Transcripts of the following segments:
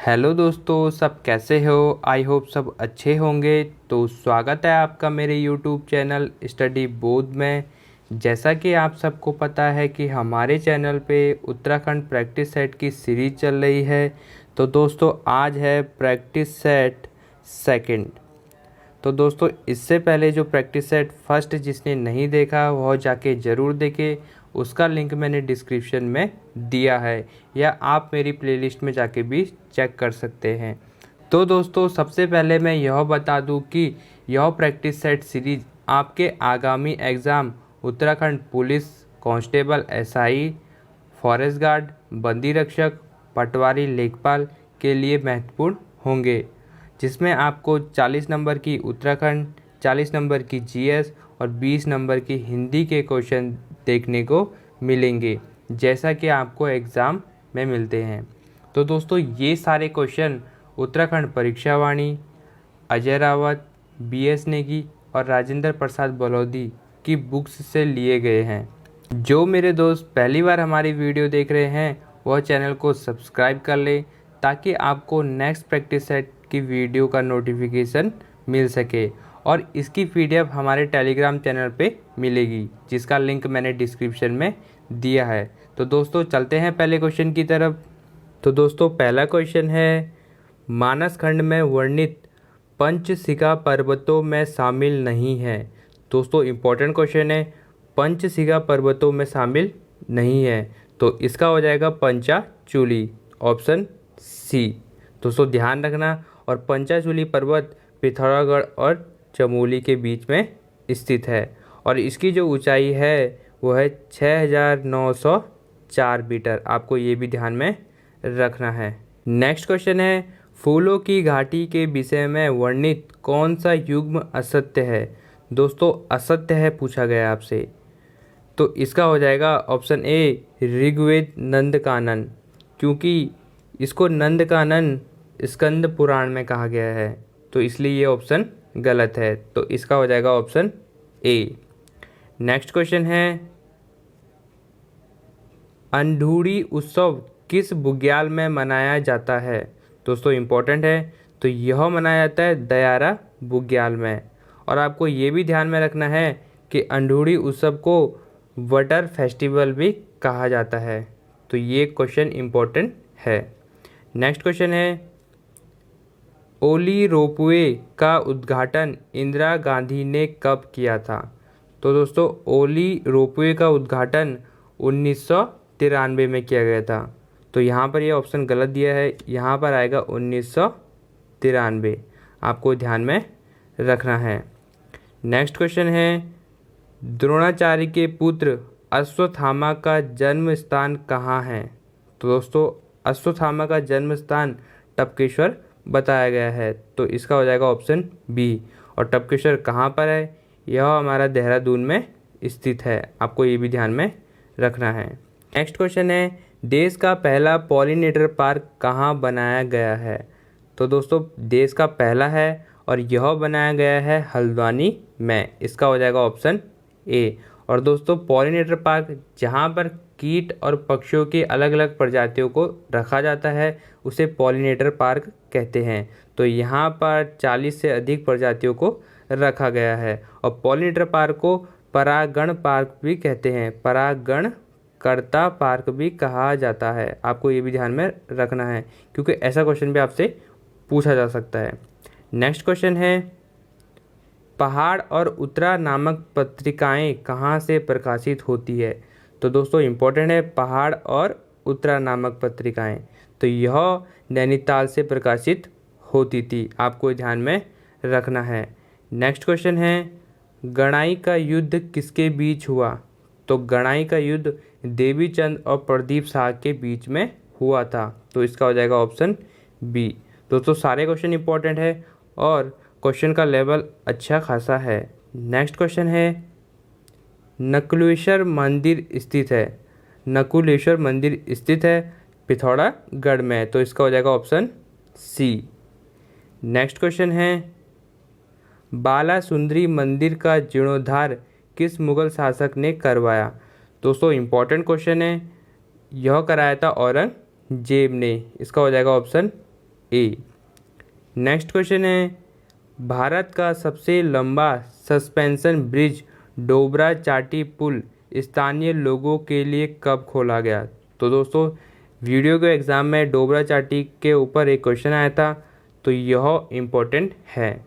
Hello दोस्तों, सब कैसे हो? आई होप सब अच्छे होंगे। तो स्वागत है आपका मेरे यूट्यूब चैनल स्टडी बोध में। जैसा कि आप सबको पता है कि हमारे चैनल पे उत्तराखंड प्रैक्टिस सेट की सीरीज चल रही है। तो दोस्तों आज है प्रैक्टिस सेट सेकंड। तो दोस्तों इससे पहले जो प्रैक्टिस सेट फर्स्ट जिसने नहीं देखा वह जाके ज़रूर देखे। उसका लिंक मैंने डिस्क्रिप्शन में दिया है, या आप मेरी प्लेलिस्ट में जाके भी चेक कर सकते हैं। तो दोस्तों सबसे पहले मैं यह बता दूं कि यह प्रैक्टिस सेट सीरीज आपके आगामी exam Uttarakhand police constable SI, forest guard, बंदी रक्षक, पटवारी लेखपाल के लिए महत्वपूर्ण होंगे, जिसमें आपको 40 नंबर की उत्तराखंड, 40 नंबर की जीएस और 20 नंबर की हिंदी के क्वेश्चन देखने को मिलेंगे, जैसा कि आपको एग्ज़ाम में मिलते हैं। तो दोस्तों ये सारे क्वेश्चन उत्तराखंड परीक्षा वाणी, अजय रावत, बीएस नेगी और राजेंद्र प्रसाद बलौदी की बुक्स से लिए गए हैं। जो मेरे दोस्त पहली बार हमारी वीडियो देख रहे हैं वह चैनल को सब्सक्राइब कर लें, ताकि आपको नेक्स्ट प्रैक्टिस सेट की वीडियो का नोटिफिकेशन मिल सके। और इसकी पीडीएफ हमारे टेलीग्राम चैनल पे मिलेगी, जिसका लिंक मैंने डिस्क्रिप्शन में दिया है। तो दोस्तों चलते हैं पहले क्वेश्चन की तरफ। तो दोस्तों पहला क्वेश्चन है, मानस खंड में वर्णित पंचशिखा पर्वतों में शामिल नहीं है। दोस्तों इम्पोर्टेंट क्वेश्चन है, पंचशिखा पर्वतों में शामिल नहीं है, तो इसका हो जाएगा पंचाचूली, ऑप्शन सी। दोस्तों ध्यान रखना, और पंचाचूली पर्वत पिथौरागढ़ और चमोली के बीच में स्थित है, और इसकी जो ऊंचाई है वो है 6904 मीटर। आपको ये भी ध्यान में रखना है। नेक्स्ट क्वेश्चन है, फूलों की घाटी के विषय में वर्णित कौन सा युग्म असत्य है। दोस्तों असत्य है पूछा गया आपसे, तो इसका हो जाएगा ऑप्शन ए ऋग्वेद नंदकानन, क्योंकि इसको नंदकानन स्कंद पुराण में कहा गया है, तो इसलिए ये ऑप्शन गलत है। तो इसका हो जाएगा ऑप्शन ए। नेक्स्ट क्वेश्चन है, अंधूरी उत्सव किस बुग्याल में मनाया जाता है। दोस्तों इम्पोर्टेंट है, तो यह मनाया जाता है दयारा बुग्याल में। और आपको ये भी ध्यान में रखना है कि अंधूरी उत्सव को वटर फेस्टिवल भी कहा जाता है, तो ये क्वेश्चन इम्पोर्टेंट है। नेक्स्ट क्वेश्चन है, ओली रोपवे का उद्घाटन इंदिरा गांधी ने कब किया था। तो दोस्तों ओली रोपवे का उद्घाटन 1993 में किया गया था, तो यहाँ पर ये ऑप्शन गलत दिया है, यहाँ पर आएगा 1993। आपको ध्यान में रखना है। नेक्स्ट क्वेश्चन है, द्रोणाचार्य के पुत्र अश्वत्थामा का जन्म स्थान कहाँ है। तो दोस्तों अश्वत्थामा का जन्म स्थान टपकेश्वर बताया गया है, तो इसका हो जाएगा ऑप्शन बी। और टपकेश्वर कहाँ पर है, यह हमारा देहरादून में स्थित है। आपको ये भी ध्यान में रखना है। नेक्स्ट क्वेश्चन है, देश का पहला पॉलिनेटर पार्क कहाँ बनाया गया है। तो दोस्तों देश का पहला है और यह बनाया गया है हल्द्वानी में। इसका हो जाएगा ऑप्शन ए। और दोस्तों पॉलिनेटर पार्क जहाँ पर कीट और पक्षियों की अलग अलग प्रजातियों को रखा जाता है उसे पॉलिनेटर पार्क कहते हैं। तो यहाँ पर 40 से अधिक प्रजातियों को रखा गया है। और पॉलिनेटर पार्क को परागण पार्क भी कहते हैं, परागण कर्ता पार्क भी कहा जाता है। आपको ये भी ध्यान में रखना है, क्योंकि ऐसा क्वेश्चन भी आपसे पूछा जा सकता है। नेक्स्ट क्वेश्चन है, पहाड़ और उत्तरा नामक पत्रिकाएं कहाँ से प्रकाशित होती है। तो दोस्तों इम्पोर्टेंट है, पहाड़ और उत्तरा नामक पत्रिकाएं, तो यह नैनीताल से प्रकाशित होती थी। आपको ध्यान में रखना है। नेक्स्ट क्वेश्चन है, गणाई का युद्ध किसके बीच हुआ। तो गणाई का युद्ध देवीचंद और प्रदीप शाह के बीच में हुआ था, तो इसका हो जाएगा ऑप्शन बी। दोस्तों सारे क्वेश्चन इंपॉर्टेंट है और क्वेश्चन का लेवल अच्छा खासा है। नेक्स्ट क्वेश्चन है, नकुलेश्वर मंदिर स्थित है। नकुलेश्वर मंदिर स्थित है पिथौरागढ़ में, तो इसका हो जाएगा ऑप्शन सी। नेक्स्ट क्वेश्चन है, बाला सुंदरी मंदिर का जीर्णोद्धार किस मुगल शासक ने करवाया। दोस्तों इम्पोर्टेंट क्वेश्चन है, यह कराया था औरंगजेब ने। इसका हो जाएगा ऑप्शन ए। नेक्स्ट क्वेश्चन है, भारत का सबसे लंबा सस्पेंशन ब्रिज डोबरा चाटी पुल स्थानीय लोगों के लिए कब खोला गया? तो दोस्तों वीडियो के एग्ज़ाम में डोबरा चाटी के ऊपर एक क्वेश्चन आया था, तो यह इम्पोर्टेंट है।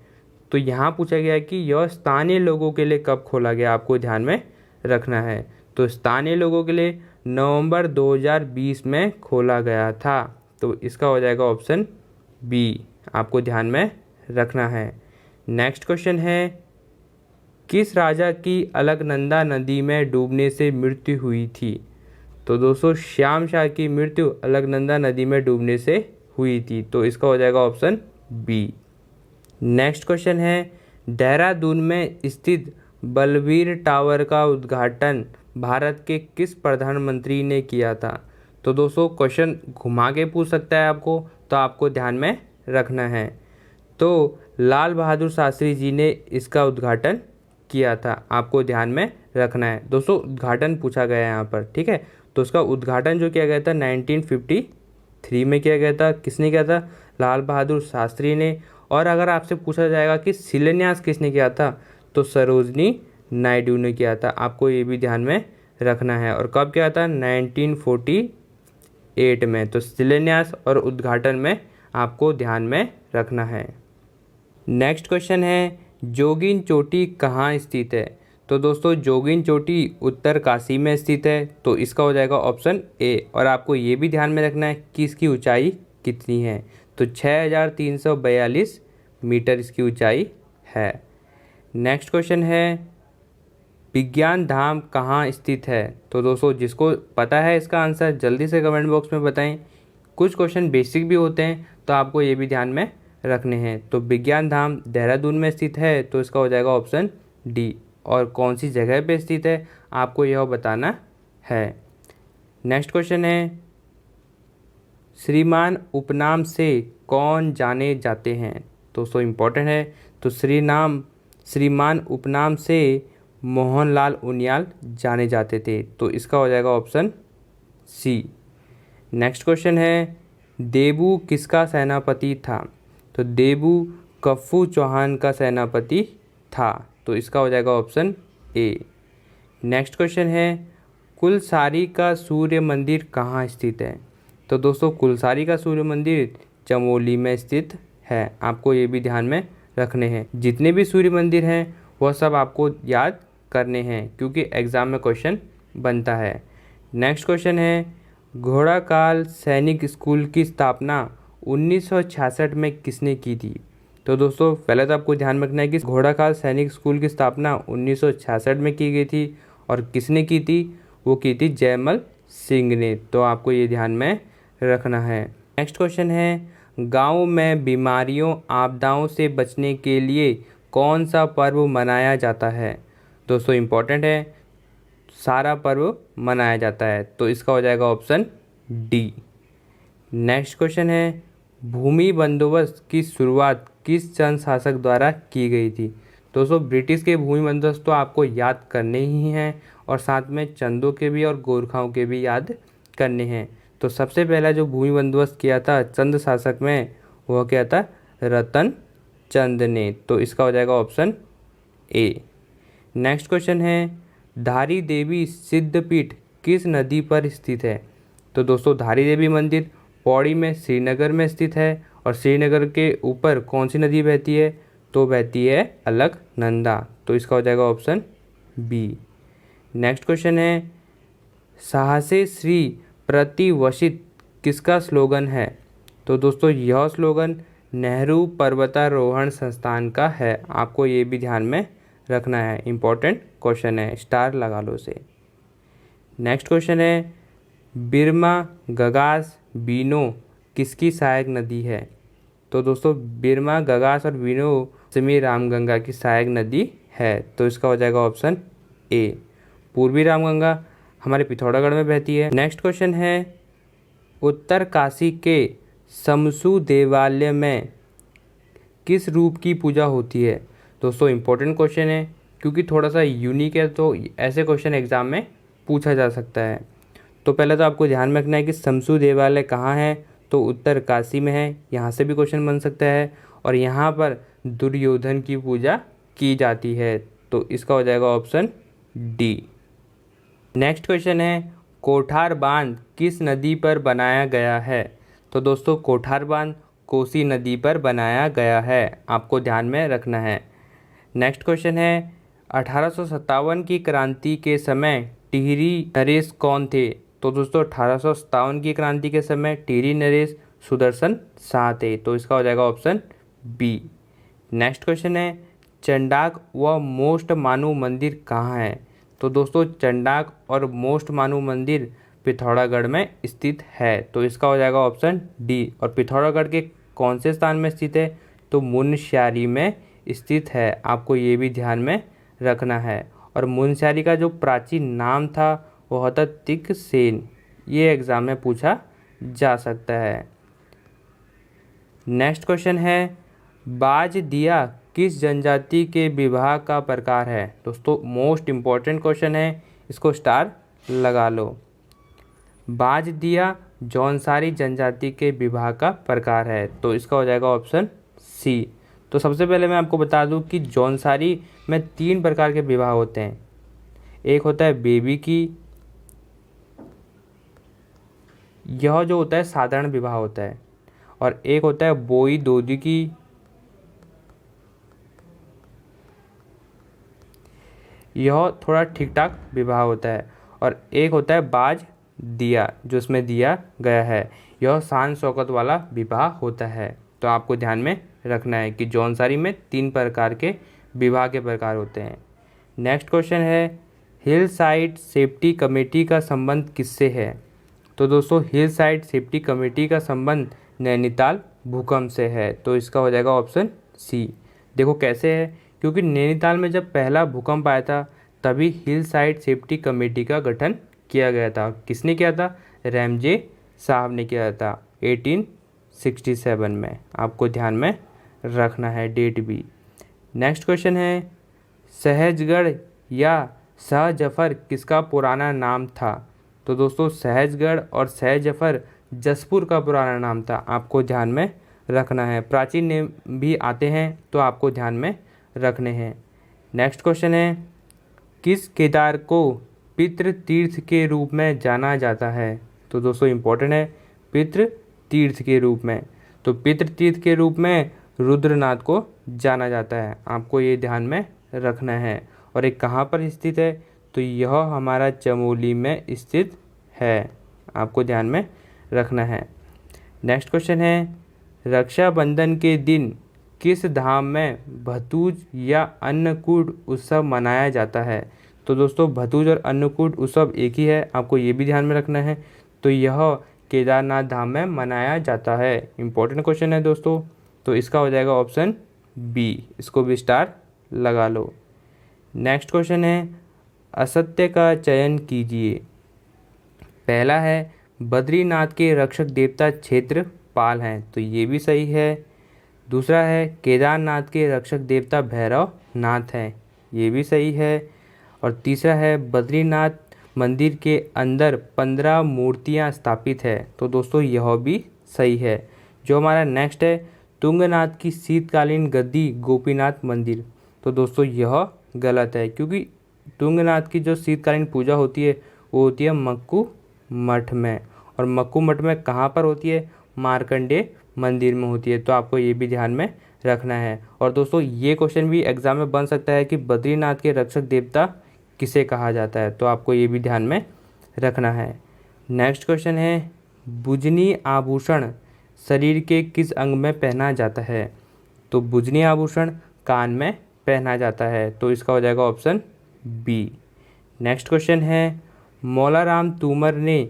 तो यहाँ पूछा गया कि यह स्थानीय लोगों के लिए कब खोला गया, आपको ध्यान में रखना है। तो स्थानीय लोगों के लिए नवंबर 2020 में खोला गया था। तो इसका हो जाएगा ऑप्शन बी, आपको ध्यान में रखना है। नेक्स्ट क्वेश्चन है, किस राजा की अलकनंदा नदी में डूबने से मृत्यु हुई थी? तो दोस्तों श्याम शाह की मृत्यु अलकनंदा नदी में डूबने से हुई थी। तो इसका हो जाएगा ऑप्शन बी। नेक्स्ट क्वेश्चन है, देहरादून में स्थित बलबीर टावर का उद्घाटन भारत के किस प्रधानमंत्री ने किया था? तो दोस्तों क्वेश्चन घुमा के पूछ सकता है आपको, तो आपको ध्यान में रखना है। तो लाल बहादुर शास्त्री जी ने इसका उद्घाटन किया था, आपको ध्यान में रखना है। दोस्तों उद्घाटन पूछा गया है यहाँ पर, ठीक है। तो उसका उद्घाटन जो किया गया था 1953 में किया गया था। किसने किया था? लाल बहादुर शास्त्री ने। और अगर आपसे पूछा जाएगा कि शिलान्यास किसने किया था, तो सरोजनी नायडू ने किया था, आपको ये भी ध्यान में रखना है। और कब किया था? 1948 में। तो शिलान्यास और उद्घाटन में आपको ध्यान में रखना है। नेक्स्ट क्वेश्चन है, जोगिन चोटी कहाँ स्थित है? तो दोस्तों जोगिन चोटी उत्तर काशी में स्थित है। तो इसका हो जाएगा ऑप्शन ए। और आपको ये भी ध्यान में रखना है कि इसकी ऊंचाई कितनी है। तो 6342 मीटर इसकी ऊंचाई है। नेक्स्ट क्वेश्चन है, विज्ञान धाम कहाँ स्थित है? तो दोस्तों जिसको पता है इसका आंसर जल्दी से कमेंट बॉक्स में बताएं। कुछ क्वेश्चन बेसिक भी होते हैं, तो आपको ये भी ध्यान में रखने हैं। तो विज्ञान धाम देहरादून में स्थित है। तो इसका हो जाएगा ऑप्शन डी। और कौन सी जगह पे स्थित है आपको यह बताना है। नेक्स्ट क्वेश्चन है, श्रीमान उपनाम से कौन जाने जाते हैं? दोस्तों इम्पोर्टेंट है। तो श्रीमान उपनाम से मोहनलाल उनियाल जाने जाते थे। तो इसका हो जाएगा ऑप्शन सी। नेक्स्ट क्वेश्चन है, देबू किसका सेनापति था? तो देबू कफ्फू चौहान का सेनापति था। तो इसका हो जाएगा ऑप्शन ए। नेक्स्ट क्वेश्चन है, कुलसारी का सूर्य मंदिर कहाँ स्थित है? तो दोस्तों कुलसारी का सूर्य मंदिर चमोली में स्थित है, आपको ये भी ध्यान में रखने हैं। जितने भी सूर्य मंदिर हैं वह सब आपको याद करने हैं, क्योंकि एग्ज़ाम में क्वेश्चन बनता है। नेक्स्ट क्वेश्चन है, घोड़ाकाल सैनिक स्कूल की स्थापना 1966 में किसने की थी? तो दोस्तों पहले तो आपको ध्यान रखना है कि घोड़ाकाल सैनिक स्कूल की स्थापना 1966 में की गई थी। और किसने की थी? वो की थी जयमल सिंह ने। तो आपको ये ध्यान में रखना है। नेक्स्ट क्वेश्चन है, गाँव में बीमारियों आपदाओं से बचने के लिए कौन सा पर्व मनाया जाता है? दोस्तों इम्पोर्टेंट है, सारा पर्व मनाया जाता है। तो इसका हो जाएगा ऑप्शन डी। नेक्स्ट क्वेश्चन है, भूमि बंदोबस्त की शुरुआत किस चंद शासक द्वारा की गई थी? दोस्तों ब्रिटिश के भूमि बंदोबस्त तो आपको याद करने ही हैं, और साथ में चंदों के भी और गोरखाओं के भी याद करने हैं। तो सबसे पहला जो भूमि बंदोबस्त किया था चंद शासक में, वह क्या था? रतन चंद ने। तो इसका हो जाएगा ऑप्शन ए। नेक्स्ट क्वेश्चन है, धारी देवी सिद्धपीठ किस नदी पर स्थित है? तो दोस्तों धारी देवी मंदिर पौड़ी में श्रीनगर में स्थित है। और श्रीनगर के ऊपर कौन सी नदी बहती है? तो बहती है अलकनंदा। तो इसका हो जाएगा ऑप्शन बी। नेक्स्ट क्वेश्चन है, साहसे श्री प्रतिवशित किसका स्लोगन है? तो दोस्तों यह स्लोगन नेहरू पर्वतारोहण संस्थान का है, आपको ये भी ध्यान में रखना है। इम्पोर्टेंट क्वेश्चन है, स्टार लगा लो से। नेक्स्ट क्वेश्चन है, बिरमा गगास बीनो किसकी सहायक नदी है? तो दोस्तों बिरमा गगास और बीनो पश्चिमी रामगंगा की सहायक नदी है। तो इसका हो जाएगा ऑप्शन ए। पूर्वी रामगंगा हमारे पिथौरागढ़ में बहती है। नेक्स्ट क्वेश्चन है, उत्तर काशी के समसु देवालय में किस रूप की पूजा होती है? दोस्तों इम्पोर्टेंट क्वेश्चन है, क्योंकि थोड़ा सा यूनिक है, तो ऐसे क्वेश्चन एग्जाम में पूछा जा सकता है। तो पहले तो आपको ध्यान में रखना है कि समसु देवालय कहाँ है। तो उत्तर काशी में है, यहाँ से भी क्वेश्चन बन सकता है। और यहाँ पर दुर्योधन की पूजा की जाती है, तो इसका हो जाएगा ऑप्शन डी। नेक्स्ट क्वेश्चन है कोठार बांध किस नदी पर बनाया गया है? तो दोस्तों कोठार बांध कोसी नदी पर बनाया गया है, आपको ध्यान में रखना है। नेक्स्ट क्वेश्चन है 1857 की क्रांति के समय टिहरी नरेश कौन थे? तो दोस्तों 1857 की क्रांति के समय टिहरी नरेश सुदर्शन शाह थे, तो इसका हो जाएगा ऑप्शन बी। नेक्स्ट क्वेश्चन है चंडाक व मोस्ट मानू मंदिर कहाँ है? तो दोस्तों चंडाक और मोस्ट मानू मंदिर पिथौरागढ़ में स्थित है, तो इसका हो जाएगा ऑप्शन डी। और पिथौरागढ़ के कौन से स्थान में स्थित है? तो मुनस्यारी में स्थित है, आपको ये भी ध्यान में रखना है। और मुनस्यारी का जो प्राचीन नाम था वह था तिकसेन, ये एग्जाम में पूछा जा सकता है। नेक्स्ट क्वेश्चन है बाज दिया किस जनजाति के विवाह का प्रकार है? दोस्तों मोस्ट इम्पॉर्टेंट क्वेश्चन है, इसको स्टार लगा लो। बाज दिया जौनसारी जनजाति के विवाह का प्रकार है, तो इसका हो जाएगा ऑप्शन सी। तो सबसे पहले मैं आपको बता दूं कि जौनसारी में 3 प्रकार के विवाह होते हैं। एक होता है बेबी की, यह जो होता है साधारण विवाह होता है। और एक होता है बोई दोदी की, यह थोड़ा ठीक ठाक विवाह होता है। और एक होता है बाज दिया, जो इसमें दिया गया है, यह शान शौकत वाला विवाह होता है। तो आपको ध्यान में रखना है कि जौनसारी में 3 प्रकार के विवाह के प्रकार होते हैं। नेक्स्ट क्वेश्चन है हिल साइड सेफ्टी कमेटी का संबंध किससे है? तो दोस्तों हिल साइड सेफ्टी कमेटी का संबंध नैनीताल भूकंप से है, तो इसका हो जाएगा ऑप्शन सी। देखो कैसे है, क्योंकि नैनीताल में जब पहला भूकंप आया था तभी हिल साइड सेफ्टी कमेटी का गठन किया गया था। किसने किया था? रैमजे साहब ने किया था 1867 में, आपको ध्यान में रखना है डेट भी। नेक्स्ट क्वेश्चन है सहजगढ़ या शाहजफर किसका पुराना नाम था? तो दोस्तों सहजगढ़ और शाहजफर जसपुर का पुराना नाम था, आपको ध्यान में रखना है। प्राचीन नेम भी आते हैं, तो आपको ध्यान में रखने हैं। नेक्स्ट क्वेश्चन है किस केदार को पितृ तीर्थ के रूप में जाना जाता है? तो दोस्तों इम्पोर्टेंट है पितृ तीर्थ के रूप में, तो पितृ तीर्थ के रूप में रुद्रनाथ को जाना जाता है, आपको ये ध्यान में रखना है। और एक कहाँ पर स्थित है? तो यह हमारा चमोली में स्थित है, आपको ध्यान में रखना है। नेक्स्ट क्वेश्चन है रक्षाबंधन के दिन किस धाम में भतूज या अन्नकूट उत्सव मनाया जाता है? तो दोस्तों भतूज और अन्नकूट उत्सव एक ही है, आपको ये भी ध्यान में रखना है। तो यह केदारनाथ धाम में मनाया जाता है, इम्पोर्टेंट क्वेश्चन है दोस्तों। तो इसका हो जाएगा ऑप्शन बी, इसको भी स्टार लगा लो। नेक्स्ट क्वेश्चन है असत्य का चयन कीजिए। पहला है बद्रीनाथ के रक्षक देवता क्षेत्रपाल हैं, तो ये भी सही है। दूसरा है केदारनाथ के रक्षक देवता भैरव नाथ हैं, ये भी सही है। और तीसरा है बद्रीनाथ मंदिर के अंदर 15 मूर्तियां स्थापित है, तो दोस्तों यह भी सही है। जो हमारा नेक्स्ट है तुंगनाथ की शीतकालीन गद्दी गोपीनाथ मंदिर, तो दोस्तों यह गलत है, क्योंकि तुंगनाथ की जो शीतकालीन पूजा होती है वो होती है मक्कू मठ में, और मक्कू मठ में कहाँ पर होती है? मार्कंडेय मंदिर में होती है, तो आपको ये भी ध्यान में रखना है। और दोस्तों ये क्वेश्चन भी एग्जाम में बन सकता है कि बद्रीनाथ के रक्षक देवता किसे कहा जाता है, तो आपको ये भी ध्यान में रखना है। नेक्स्ट क्वेश्चन है बुजनी आभूषण शरीर के किस अंग में पहना जाता है? तो बुजनी आभूषण कान में पहना जाता है, तो इसका हो जाएगा ऑप्शन बी। नेक्स्ट क्वेश्चन है मौलाराम तूमर ने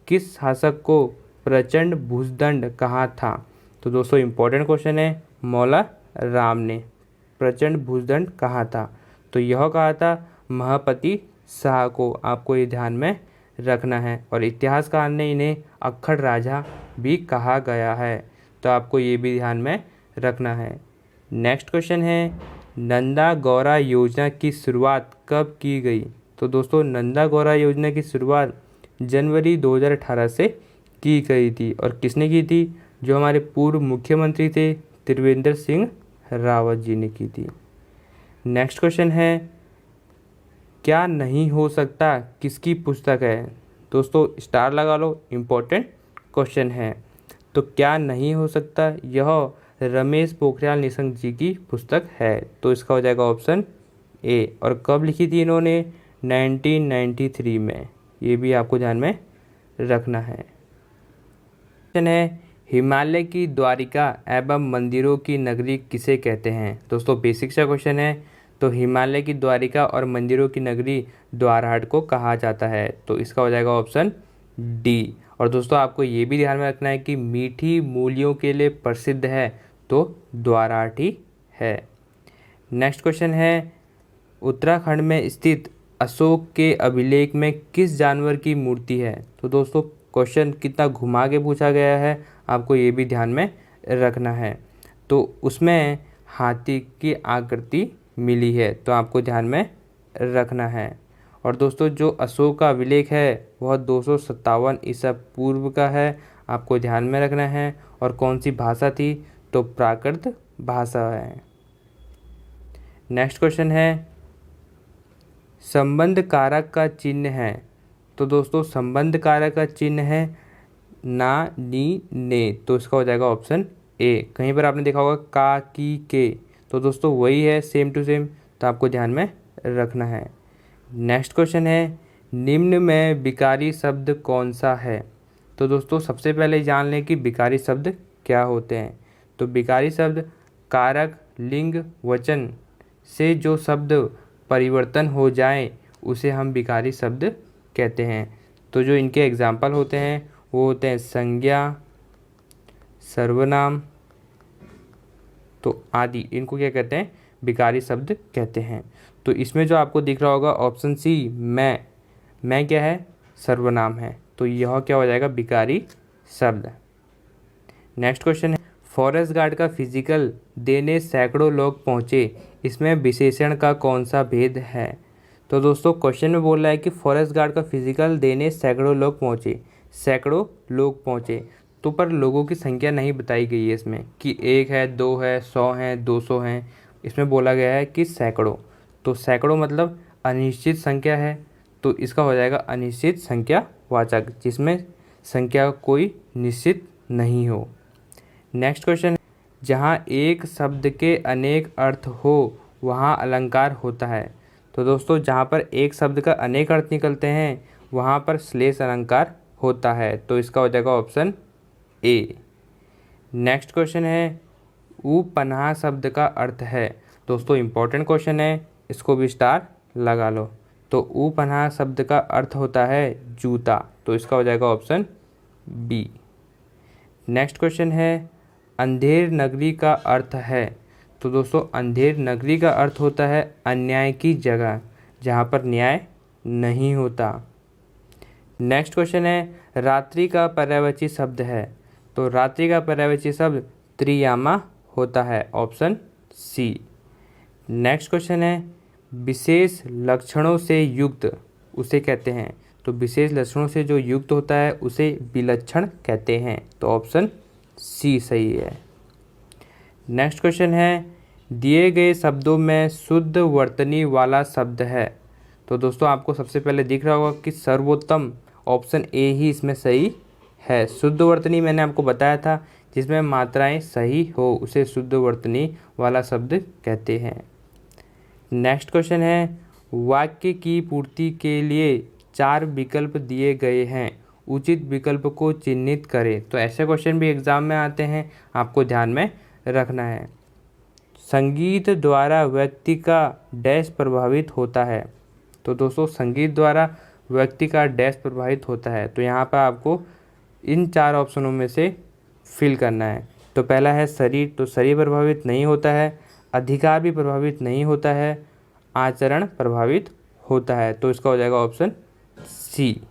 किस शासक को प्रचंड भुजदंड कहा था? तो दोस्तों इम्पोर्टेंट क्वेश्चन है, मौला राम ने प्रचंड भुजदंड कहा था, तो यह कहा था महापति शाह को, आपको ये ध्यान में रखना है। और इतिहासकार ने इन्हें अक्खड़ राजा भी कहा गया है, तो आपको ये भी ध्यान में रखना है। नेक्स्ट क्वेश्चन है नंदा गौरा योजना की शुरुआत कब की गई? तो दोस्तों नंदा गौरा योजना की शुरुआत जनवरी 2018 से की गई थी। और किसने की थी? जो हमारे पूर्व मुख्यमंत्री थे त्रिवेंद्र सिंह रावत जी ने की थी। नेक्स्ट क्वेश्चन है, क्या नहीं हो सकता किसकी पुस्तक है? दोस्तों स्टार लगा लो, इम्पोर्टेंट क्वेश्चन है। तो क्या नहीं हो सकता, यह रमेश पोखरियाल निशंक जी की पुस्तक है। तो इसका हो जाएगा ऑप्शन ए। और कब लिखी थी इन्होंने? 1993 में। ये भी आपको ध्यान में रखना है। क्वेश्चन है, हिमालय की द्वारिका एवं मंदिरों की नगरी किसे कहते हैं? दोस्तों बेसिक सा क्वेश्चन है। तो हिमालय की द्वारिका और मंदिरों की नगरी द्वारहाट को कहा जाता है। तो इसका हो जाएगा ऑप्शन डी। और दोस्तों आपको ये भी ध्यान में रखना है कि मीठी मूलियों के लिए प्रसिद्ध है तो द्वारहाट ही है। नेक्स्ट क्वेश्चन है, उत्तराखंड में स्थित अशोक के अभिलेख में किस जानवर की मूर्ति है? तो दोस्तों क्वेश्चन कितना घुमा के पूछा गया है, आपको ये भी ध्यान में रखना है। तो उसमें हाथी की आकृति मिली है, तो आपको ध्यान में रखना है। और दोस्तों जो अशोक का अभिलेख है वह 257 ईसा पूर्व का है, आपको ध्यान में रखना है। और कौन सी भाषा थी? तो प्राकृत भाषा है। नेक्स्ट क्वेश्चन है, संबंध कारक का चिन्ह है। तो दोस्तों संबंध कारक का चिन्ह है ना, नी, ने। तो इसका हो जाएगा ऑप्शन ए। कहीं पर आपने देखा होगा का, की, के, तो दोस्तों वही है, सेम टू सेम। तो आपको ध्यान में रखना है। नेक्स्ट क्वेश्चन है, निम्न में विकारी शब्द कौन सा है? तो दोस्तों सबसे पहले जान लें कि विकारी शब्द क्या होते हैं। तो विकारी शब्द कारक, लिंग, वचन से जो शब्द परिवर्तन हो जाए उसे हम विकारी शब्द कहते हैं। तो जो इनके एग्जाम्पल होते हैं वो होते हैं संज्ञा, सर्वनाम, तो आदि। इनको क्या कहते हैं? विकारी शब्द कहते हैं। तो इसमें जो आपको दिख रहा होगा ऑप्शन सी, मैं क्या है? सर्वनाम है। तो यह क्या हो जाएगा? विकारी शब्द। नेक्स्ट क्वेश्चन है, फॉरेस्ट गार्ड का फिजिकल देने सैकड़ों लोग पहुंचे, इसमें विशेषण का कौन सा भेद है? तो दोस्तों क्वेश्चन में बोल रहा है कि फॉरेस्ट गार्ड का फिजिकल देने सैकड़ों लोग पहुंचे, सैकड़ों लोग पहुंचे। तो पर लोगों की संख्या नहीं बताई गई है इसमें कि 1 है, 2 है, 100 हैं, 200 हैं। इसमें बोला गया है कि सैकड़ों। तो सैकड़ों मतलब अनिश्चित संख्या है, तो इसका हो जाएगा अनिश्चित संख्या वाचक, जिसमें संख्या कोई निश्चित नहीं हो। नेक्स्ट क्वेश्चन, जहाँ एक शब्द के अनेक अर्थ हो वहाँ अलंकार होता है। तो दोस्तों जहाँ पर एक शब्द का अनेक अर्थ निकलते हैं वहाँ पर श्लेष अलंकार होता है। तो इसका हो जाएगा ऑप्शन ए। नेक्स्ट क्वेश्चन है, उपनाह शब्द का अर्थ है। दोस्तों इंपॉर्टेंट क्वेश्चन है, इसको भी स्टार लगा लो। तो उपनाह शब्द का अर्थ होता है जूता। तो इसका हो जाएगा ऑप्शन बी। नेक्स्ट क्वेश्चन है, अंधेर नगरी का अर्थ है। तो दोस्तों अंधेर नगरी का अर्थ होता है अन्याय की जगह, जहाँ पर न्याय नहीं होता। नेक्स्ट क्वेश्चन है, रात्रि का पर्यायवाची शब्द है। तो रात्रि का पर्यायवाची शब्द त्रियामा होता है, ऑप्शन सी। नेक्स्ट क्वेश्चन है, विशेष लक्षणों से युक्त उसे कहते हैं। तो विशेष लक्षणों से जो युक्त होता है उसे विलक्षण कहते हैं। तो ऑप्शन सी सही है। नेक्स्ट क्वेश्चन है, दिए गए शब्दों में शुद्ध वर्तनी वाला शब्द है। तो दोस्तों आपको सबसे पहले दिख रहा होगा कि सर्वोत्तम ऑप्शन ए ही इसमें सही है। शुद्ध वर्तनी मैंने आपको बताया था, जिसमें मात्राएं सही हो उसे शुद्ध वर्तनी वाला शब्द कहते हैं। नेक्स्ट क्वेश्चन है, वाक्य की पूर्ति के लिए 4 विकल्प दिए गए हैं, उचित विकल्प को चिन्हित करें। तो ऐसे क्वेश्चन भी एग्जाम में आते हैं, आपको ध्यान में रखना है। संगीत द्वारा व्यक्ति का डैश प्रभावित होता है। तो दोस्तों संगीत द्वारा व्यक्ति का डैश प्रभावित होता है। तो यहाँ पर आपको इन 4 ऑप्शनों में से फिल करना है। तो पहला है शरीर, तो शरीर प्रभावित नहीं होता है, अधिकार भी प्रभावित नहीं होता है, आचरण प्रभावित होता है। तो इसका हो जाएगा ऑप्शन सी।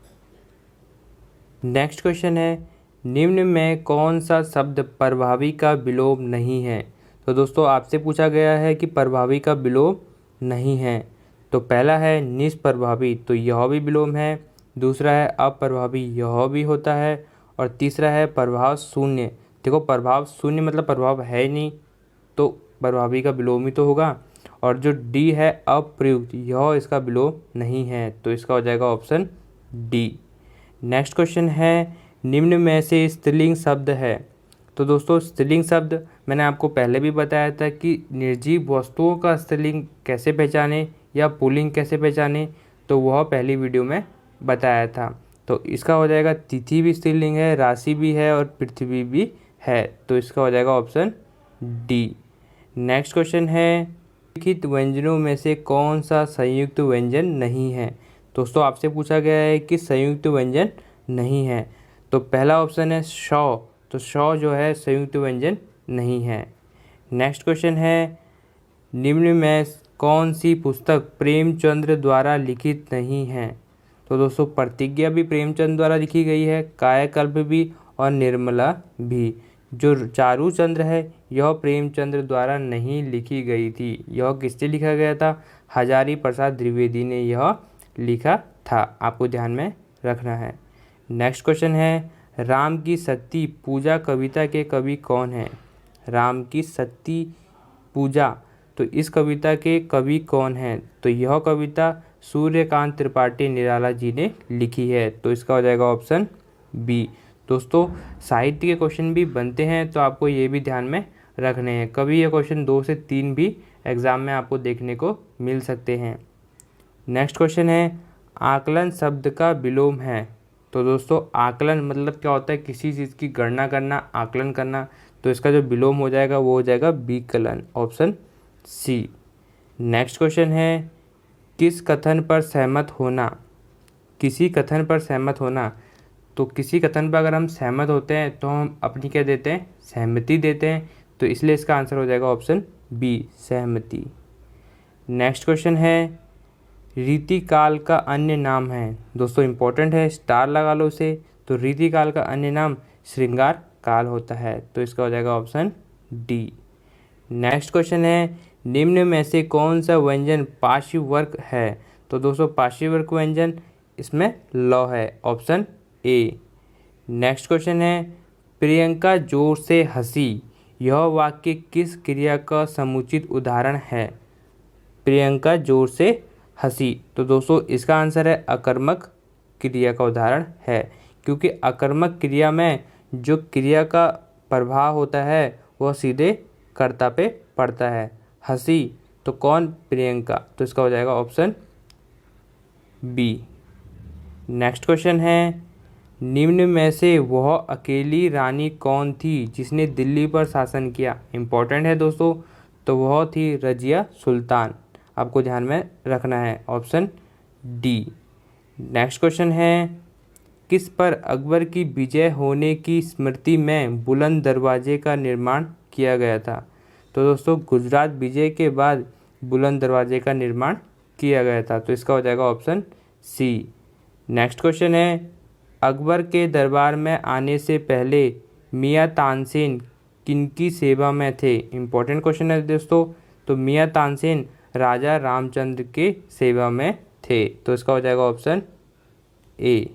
नेक्स्ट क्वेश्चन है, निम्न में कौन सा शब्द प्रभावी का विलोम नहीं है। तो दोस्तों आपसे पूछा गया है कि प्रभावी का विलोम नहीं है। तो पहला है निष्प्रभावी, तो यह भी विलोम है। दूसरा है अप्रभावी, यह भी होता है। और तीसरा है प्रभाव शून्य। देखो प्रभाव शून्य मतलब प्रभाव है ही नहीं, तो प्रभावी का विलोम ही तो होगा। और जो डी है अप्रयुक्त, यह इसका विलोम नहीं है, तो इसका हो जाएगा ऑप्शन डी। नेक्स्ट क्वेश्चन है निम्न में से स्त्रीलिंग शब्द है। तो दोस्तों स्त्रीलिंग शब्द मैंने आपको पहले भी बताया था कि निर्जीव वस्तुओं का स्त्रीलिंग कैसे पहचाने या पुल्लिंग कैसे पहचाने, तो वह पहली वीडियो में बताया था। तो इसका हो जाएगा तिथि भी स्त्रीलिंग है, राशि भी है और पृथ्वी भी है, तो इसका हो जाएगा ऑप्शन डी। नेक्स्ट क्वेश्चन है लिखित व्यंजनों में से कौन सा संयुक्त व्यंजन नहीं है। दोस्तों आपसे पूछा गया है कि संयुक्त व्यंजन नहीं है, तो पहला ऑप्शन है शौ, तो शौ जो है संयुक्त व्यंजन नहीं है। नेक्स्ट क्वेश्चन है निम्न में कौन सी पुस्तक प्रेमचंद्र द्वारा लिखित नहीं है। तो दोस्तों प्रतिज्ञा भी प्रेमचंद द्वारा लिखी गई है, कायाकल्प भी और निर्मला भी। जो चारूचंद्र है यह प्रेमचंद्र द्वारा नहीं लिखी गई थी, यह किससे लिखा गया था, हजारी प्रसाद द्विवेदी ने यह लिखा था, आपको ध्यान में रखना है। नेक्स्ट क्वेश्चन है राम की शक्ति पूजा कविता के कवि कौन है। राम की शक्ति पूजा, तो इस कविता के कवि कौन हैं, तो यह कविता सूर्यकांत त्रिपाठी निराला जी ने लिखी है, तो इसका हो जाएगा ऑप्शन बी। दोस्तों साहित्य के क्वेश्चन भी बनते हैं, तो आपको ये भी ध्यान में रखने हैं, कभी ये क्वेश्चन 2 से 3 भी एग्ज़ाम में आपको देखने को मिल सकते हैं। नेक्स्ट क्वेश्चन है आकलन शब्द का विलोम है। तो दोस्तों आकलन मतलब क्या होता है, किसी चीज़ की गणना करना, आकलन करना, तो इसका जो विलोम हो जाएगा वो हो जाएगा विकलन, ऑप्शन सी। नेक्स्ट क्वेश्चन है किस कथन पर सहमत होना। किसी कथन पर सहमत होना, तो किसी कथन पर अगर हम सहमत होते हैं तो हम अपनी क्या देते हैं, सहमति देते हैं, तो इसलिए इसका आंसर हो जाएगा ऑप्शन बी सहमति। नेक्स्ट क्वेश्चन है रीतिकाल का अन्य नाम है। दोस्तों इंपॉर्टेंट है, स्टार लगा लो उसे, तो रीतिकाल का अन्य नाम श्रृंगार काल होता है, तो इसका हो जाएगा ऑप्शन डी। नेक्स्ट क्वेश्चन है निम्न में से कौन सा व्यंजन पार्श्ववर्ग है। तो दोस्तों पार्श्ववर्ग व्यंजन इसमें लौ है, ऑप्शन ए। नेक्स्ट क्वेश्चन है प्रियंका जोर से हंसी, यह वाक्य किस क्रिया का समुचित उदाहरण है। प्रियंका जोर से हंसी, तो दोस्तों इसका आंसर है अकर्मक क्रिया का उदाहरण है, क्योंकि अकर्मक क्रिया में जो क्रिया का प्रभाव होता है वह सीधे कर्ता पे पड़ता है। हंसी तो कौन, प्रियंका, तो इसका हो जाएगा ऑप्शन बी। नेक्स्ट क्वेश्चन है निम्न में से वह अकेली रानी कौन थी जिसने दिल्ली पर शासन किया। इम्पोर्टेंट है दोस्तों, तो वह थी रजिया सुल्तान, आपको ध्यान में रखना है, ऑप्शन डी। नेक्स्ट क्वेश्चन है किस पर अकबर की विजय होने की स्मृति में बुलंद दरवाजे का निर्माण किया गया था। तो दोस्तों गुजरात विजय के बाद बुलंद दरवाजे का निर्माण किया गया था, तो इसका हो जाएगा ऑप्शन सी। नेक्स्ट क्वेश्चन है अकबर के दरबार में आने से पहले मियाँ तानसेन किनकी सेवा में थे। इम्पोर्टेंट क्वेश्चन है दोस्तों, तो मियाँ तानसेन राजा रामचंद्र के सेवा में थे, तो इसका हो जाएगा ऑप्शन ए।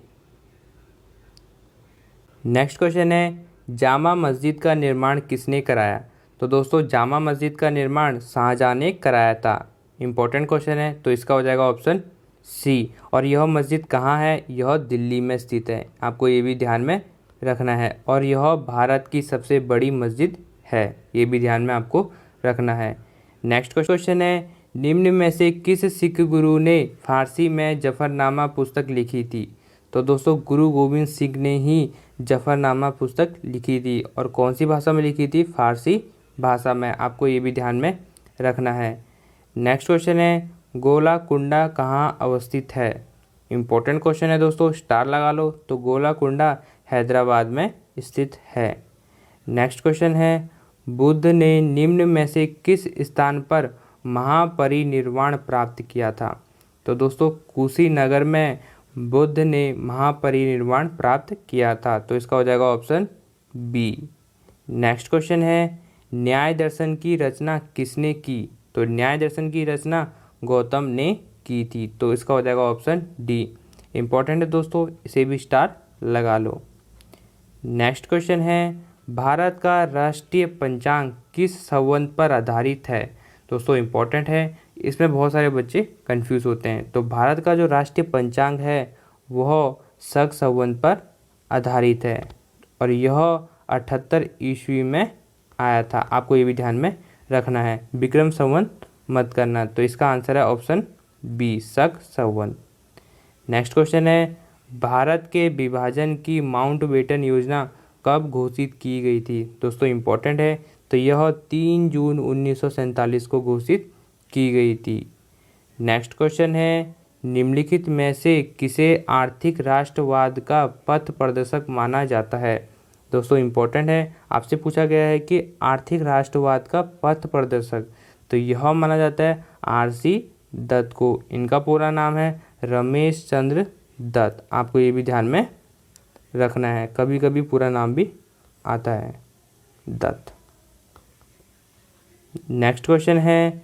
नेक्स्ट क्वेश्चन है जामा मस्जिद का निर्माण किसने कराया। तो दोस्तों जामा मस्जिद का निर्माण शाहजहां ने कराया था। इम्पोर्टेंट क्वेश्चन है, तो इसका हो जाएगा ऑप्शन सी। और यह मस्जिद कहाँ है, यह दिल्ली में स्थित है, आपको ये भी ध्यान में रखना है। और यह भारत की सबसे बड़ी मस्जिद है, ये भी ध्यान में आपको रखना है। नेक्स्ट क्वेश्चन है निम्न में से किस सिख गुरु ने फारसी में जफरनामा पुस्तक लिखी थी। तो दोस्तों गुरु गोविंद सिंह ने ही जफरनामा पुस्तक लिखी थी, और कौन सी भाषा में लिखी थी, फारसी भाषा में, आपको ये भी ध्यान में रखना है। नेक्स्ट क्वेश्चन है गोलाकुंडा कहाँ अवस्थित है। इम्पोर्टेंट क्वेश्चन है दोस्तों, स्टार लगा लो, तो गोलाकुंडा हैदराबाद में स्थित है। नेक्स्ट क्वेश्चन है बुद्ध ने निम्न में से किस स्थान पर महापरिनिर्वाण प्राप्त किया था। तो दोस्तों कुशीनगर में बुद्ध ने महापरिनिर्वाण प्राप्त किया था, तो इसका हो जाएगा ऑप्शन बी। नेक्स्ट क्वेश्चन है न्याय दर्शन की रचना किसने की। तो न्याय दर्शन की रचना गौतम ने की थी, तो इसका हो जाएगा ऑप्शन डी। इम्पोर्टेंट है दोस्तों, इसे भी स्टार लगा लो। नेक्स्ट क्वेश्चन है, भारत का राष्ट्रीय पंचांग किस संवत पर आधारित है। दोस्तों इम्पोर्टेंट है, इसमें बहुत सारे बच्चे कंफ्यूज होते हैं। तो भारत का जो राष्ट्रीय पंचांग है वह शक संवत पर आधारित है और यह 78 ईस्वी में आया था। आपको ये भी ध्यान में रखना है, विक्रम संवत मत करना। तो इसका आंसर है ऑप्शन बी, शक संवत। नेक्स्ट क्वेश्चन है, भारत के विभाजन की माउंटबेटन योजना कब घोषित की गई थी। दोस्तों इम्पोर्टेंट है, तो यह 3 जून 1947 को घोषित की गई थी। नेक्स्ट क्वेश्चन है, निम्नलिखित में से किसे आर्थिक राष्ट्रवाद का पथ प्रदर्शक माना जाता है। दोस्तों इम्पोर्टेंट है, आपसे पूछा गया है कि आर्थिक राष्ट्रवाद का पथ प्रदर्शक, तो यह माना जाता है RC दत्त को। इनका पूरा नाम है रमेश चंद्र दत्त। आपको ये भी ध्यान में रखना है, कभी कभी पूरा नाम भी आता है दत्त। नेक्स्ट क्वेश्चन है,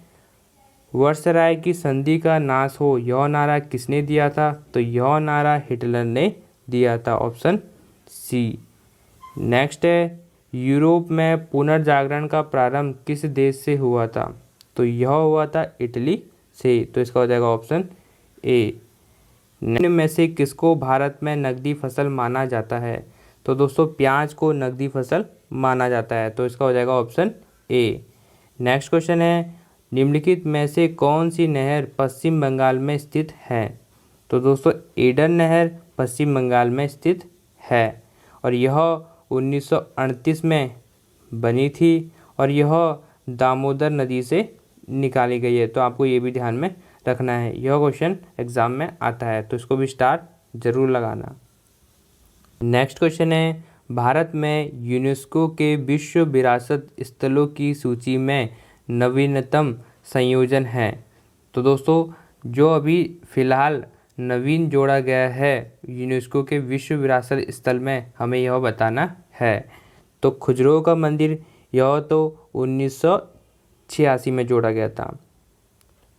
वर्सराय की संधि का नाश हो यह नारा किसने दिया था। तो यह नारा हिटलर ने दिया था, ऑप्शन सी। नेक्स्ट है, यूरोप में पुनर्जागरण का प्रारंभ किस देश से हुआ था। तो यह हुआ था इटली से। तो इसका हो जाएगा ऑप्शन ए। निम्न में से किसको भारत में नकदी फसल माना जाता है। तो दोस्तों प्याज को नकदी फसल माना जाता है। तो इसका हो जाएगा ऑप्शन ए। नेक्स्ट क्वेश्चन है, निम्नलिखित में से कौन सी नहर पश्चिम बंगाल में स्थित है। तो दोस्तों एडन नहर पश्चिम बंगाल में स्थित है और यह 1938 में बनी थी और यह दामोदर नदी से निकाली गई है। तो आपको ये भी ध्यान में रखना है, यह क्वेश्चन एग्जाम में आता है, तो इसको भी स्टार जरूर लगाना। नेक्स्ट क्वेश्चन है, भारत में यूनेस्को के विश्व विरासत स्थलों की सूची में नवीनतम संयोजन है। तो दोस्तों जो अभी फ़िलहाल नवीन जोड़ा गया है यूनेस्को के विश्व विरासत स्थल में, हमें यह बताना है। तो खजुराहो का मंदिर, यह तो 1986 में जोड़ा गया था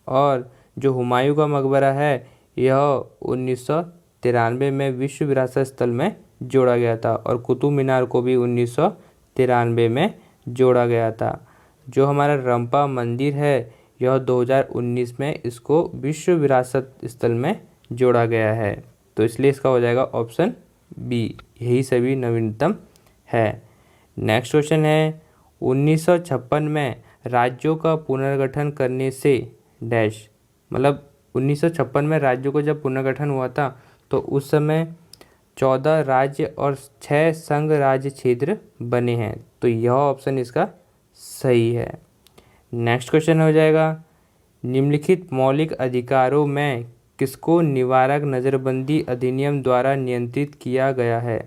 और जो हुमायूं का मकबरा है यह 1993 में विश्व विरासत स्थल में जोड़ा गया था और कुतुब मीनार को भी 1993 में जोड़ा गया था। जो हमारा रंपा मंदिर है यह 2019 में इसको विश्व विरासत स्थल में जोड़ा गया है। तो इसलिए इसका हो जाएगा ऑप्शन बी, यही सभी नवीनतम है। नेक्स्ट क्वेश्चन है, 1956 में राज्यों का पुनर्गठन करने से डैश, मतलब 1956 में राज्यों को जब पुनर्गठन हुआ था तो उस समय 14 राज्य और 6 संघ राज्य क्षेत्र बने हैं। तो यह ऑप्शन इसका सही है। नेक्स्ट क्वेश्चन हो जाएगा, निम्नलिखित मौलिक अधिकारों में किसको निवारक नज़रबंदी अधिनियम द्वारा नियंत्रित किया गया है।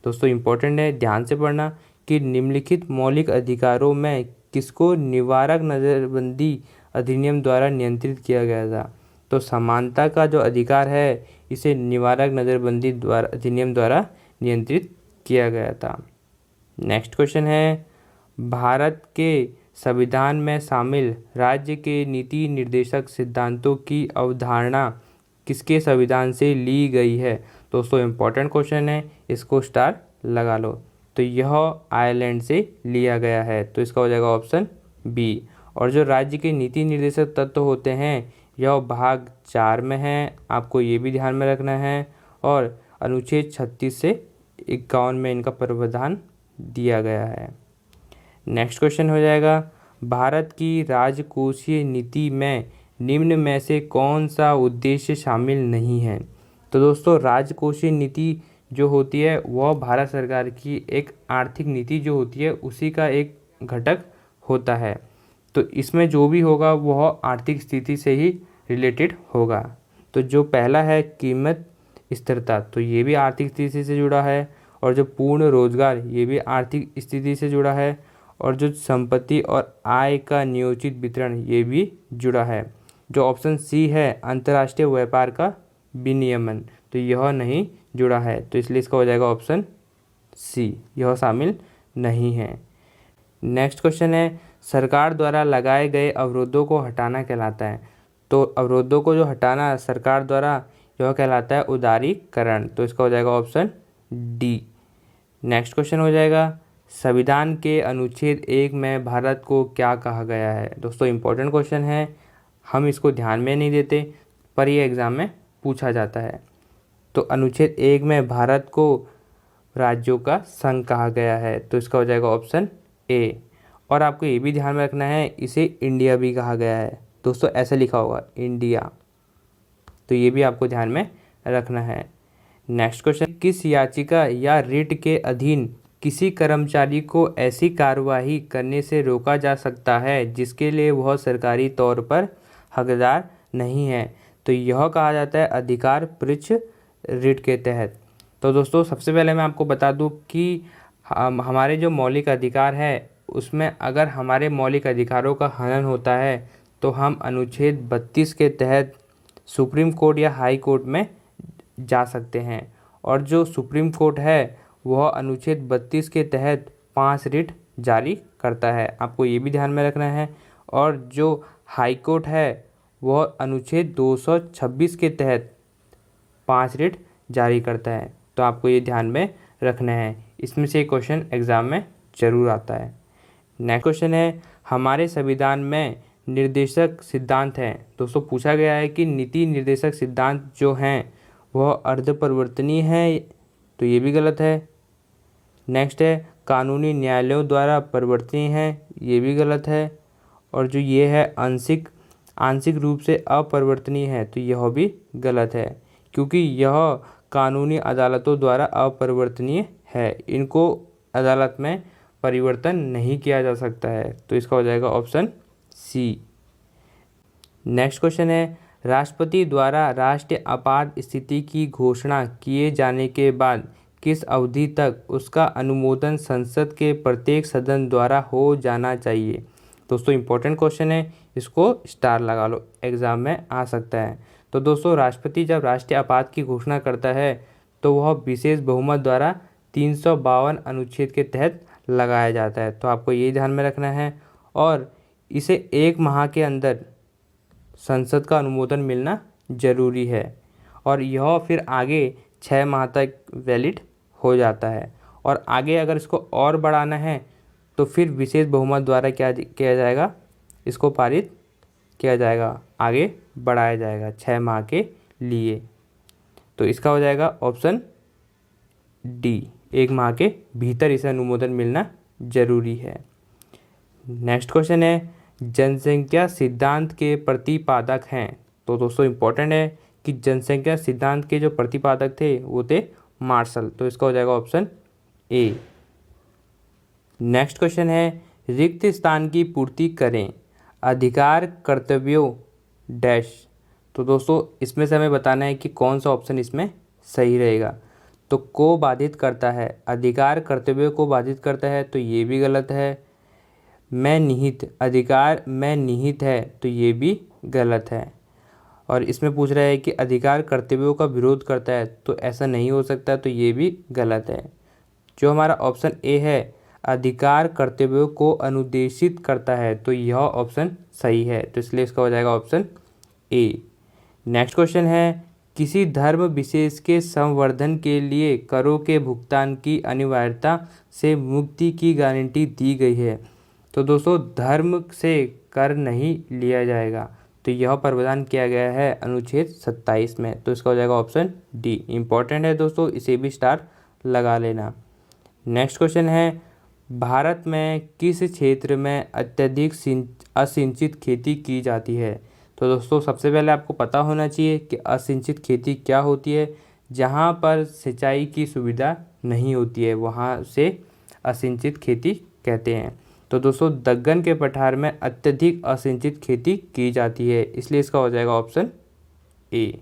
दोस्तों इम्पोर्टेंट है, ध्यान से पढ़ना कि निम्नलिखित मौलिक अधिकारों में किसको निवारक नज़रबंदी अधिनियम द्वारा नियंत्रित किया गया था। तो समानता का जो अधिकार है इसे निवारक नज़रबंदी द्वारा अधिनियम द्वारा नियंत्रित किया गया था। नेक्स्ट क्वेश्चन है, भारत के संविधान में शामिल राज्य के नीति निर्देशक सिद्धांतों की अवधारणा किसके संविधान से ली गई है। दोस्तों इम्पोर्टेंट क्वेश्चन है, इसको स्टार लगा लो। तो यह आयरलैंड से लिया गया है। तो इसका हो जाएगा ऑप्शन बी। और जो राज्य के नीति निर्देशक तत्व होते हैं यह भाग 4 में है, आपको ये भी ध्यान में रखना है। और अनुच्छेद 36 से 51 में इनका प्रावधान दिया गया है। नेक्स्ट क्वेश्चन हो जाएगा, भारत की राजकोषीय नीति में निम्न में से कौन सा उद्देश्य शामिल नहीं है। तो दोस्तों राजकोषीय नीति जो होती है वह भारत सरकार की एक आर्थिक नीति जो होती है उसी का एक घटक होता है। तो इसमें जो भी होगा वह आर्थिक स्थिति से ही रिलेटेड होगा। तो जो पहला है कीमत स्थिरता, तो ये भी आर्थिक स्थिति से जुड़ा है। और जो पूर्ण रोजगार ये भी आर्थिक स्थिति से जुड़ा है। और जो संपत्ति और आय का नियोजित वितरण ये भी जुड़ा है। जो ऑप्शन सी है अंतर्राष्ट्रीय व्यापार का विनियमन, तो यह नहीं जुड़ा है। तो इसलिए इसका हो जाएगा ऑप्शन सी, यह शामिल नहीं है। नेक्स्ट क्वेश्चन है, सरकार द्वारा लगाए गए अवरोधों को हटाना कहलाता है। तो अवरोधों को जो हटाना सरकार द्वारा यह कहलाता है उदारीकरण। तो इसका हो जाएगा ऑप्शन डी। नेक्स्ट क्वेश्चन हो जाएगा, संविधान के अनुच्छेद 1 में भारत को क्या कहा गया है। दोस्तों इम्पोर्टेंट क्वेश्चन है, हम इसको ध्यान में नहीं देते पर ये एग्ज़ाम में पूछा जाता है। तो अनुच्छेद 1 में भारत को राज्यों का संघ कहा गया है, तो इसका हो जाएगा ऑप्शन ए। और आपको ये भी ध्यान में रखना है, इसे इंडिया भी कहा गया है। दोस्तों ऐसे लिखा होगा इंडिया, तो ये भी आपको ध्यान में रखना है। नेक्स्ट क्वेश्चन, किस याचिका या रिट के अधीन किसी कर्मचारी को ऐसी कार्यवाही करने से रोका जा सकता है जिसके लिए वह सरकारी तौर पर हकदार नहीं है। तो यह कहा जाता है अधिकार परीक्ष रिट के तहत। तो दोस्तों सबसे पहले मैं आपको बता दूं कि हमारे जो मौलिक अधिकार है उसमें अगर हमारे मौलिक अधिकारों का हनन होता है तो हम अनुच्छेद 32 के तहत सुप्रीम कोर्ट या हाई कोर्ट में जा सकते हैं। और जो सुप्रीम कोर्ट है वह अनुच्छेद 32 के तहत 5 रिट जारी करता है, आपको ये भी ध्यान में रखना है। और जो हाई कोर्ट है वह अनुच्छेद 226 के तहत 5 रिट जारी करता है, तो आपको ये ध्यान में रखना है। इसमें से एक क्वेश्चन एग्ज़ाम में ज़रूर आता है। नेक्स्ट क्वेश्चन है, हमारे संविधान में निर्देशक सिद्धांत हैं। दोस्तों पूछा गया है कि नीति निर्देशक सिद्धांत जो हैं वह अर्धपरिवर्तनीय है, तो ये भी गलत है। नेक्स्ट है, कानूनी न्यायालयों द्वारा परिवर्तनीय है, ये भी गलत है। और जो ये है आंशिक रूप से अपरिवर्तनीय है, तो यह भी गलत है, क्योंकि यह कानूनी अदालतों द्वारा अपरिवर्तनीय है, इनको अदालत में परिवर्तन नहीं किया जा सकता है, तो इसका हो जाएगा ऑप्शन सी। नेक्स्ट क्वेश्चन है, राष्ट्रपति द्वारा राष्ट्रीय आपात स्थिति की घोषणा किए जाने के बाद किस अवधि तक उसका अनुमोदन संसद के प्रत्येक सदन द्वारा हो जाना चाहिए। दोस्तों इम्पोर्टेंट क्वेश्चन है, इसको स्टार लगा लो, एग्ज़ाम में आ सकता है। तो दोस्तों राष्ट्रपति जब राष्ट्रीय आपात की घोषणा करता है तो वह विशेष बहुमत द्वारा 352 अनुच्छेद के तहत लगाया जाता है, तो आपको ये ध्यान में रखना है। और इसे 1 माह के अंदर संसद का अनुमोदन मिलना ज़रूरी है, और यह फिर आगे 6 माह तक वैलिड हो जाता है। और आगे अगर इसको और बढ़ाना है तो फिर विशेष बहुमत द्वारा क्या किया जाएगा, इसको पारित किया जाएगा, आगे बढ़ाया जाएगा 6 माह के लिए। तो इसका हो जाएगा ऑप्शन डी, 1 माह के भीतर इसे अनुमोदन मिलना जरूरी है। नेक्स्ट क्वेश्चन है, जनसंख्या सिद्धांत के प्रतिपादक हैं। तो दोस्तों इम्पोर्टेंट है कि जनसंख्या सिद्धांत के जो प्रतिपादक थे वो थे मार्शल, तो इसका हो जाएगा ऑप्शन ए। नेक्स्ट क्वेश्चन है, रिक्त स्थान की पूर्ति करें, अधिकार कर्तव्यों डैश। तो दोस्तों इसमें से हमें बताना है कि कौन सा ऑप्शन इसमें सही रहेगा। तो को बाधित करता है, अधिकार कर्तव्यों को बाधित करता है, तो ये भी गलत है। मैं निहित, अधिकार में निहित है, तो ये भी गलत है। और इसमें पूछ रहा है कि अधिकार कर्तव्यों का विरोध करता है, तो ऐसा नहीं हो सकता, तो ये भी गलत है। जो हमारा ऑप्शन ए है, अधिकार कर्तव्यों को अनुदेशित करता है, तो यह ऑप्शन सही है, तो इसलिए इसका हो जाएगा ऑप्शन ए। नेक्स्ट क्वेश्चन है, किसी धर्म विशेष के संवर्धन के लिए करों के भुगतान की अनिवार्यता से मुक्ति की गारंटी दी गई है। तो दोस्तों धर्म से कर नहीं लिया जाएगा, तो यह प्रावधान किया गया है अनुच्छेद 27 में, तो इसका हो जाएगा ऑप्शन डी। इम्पॉर्टेंट है दोस्तों, इसे भी स्टार लगा लेना। नेक्स्ट क्वेश्चन है, भारत में किस क्षेत्र में अत्यधिक असिंचित खेती की जाती है। तो दोस्तों सबसे पहले आपको पता होना चाहिए कि असिंचित खेती क्या होती है। जहाँ पर सिंचाई की सुविधा नहीं होती है वहाँ से असिंचित खेती कहते हैं। तो दोस्तों दक्कन के पठार में अत्यधिक असिंचित खेती की जाती है, इसलिए इसका हो जाएगा ऑप्शन ए।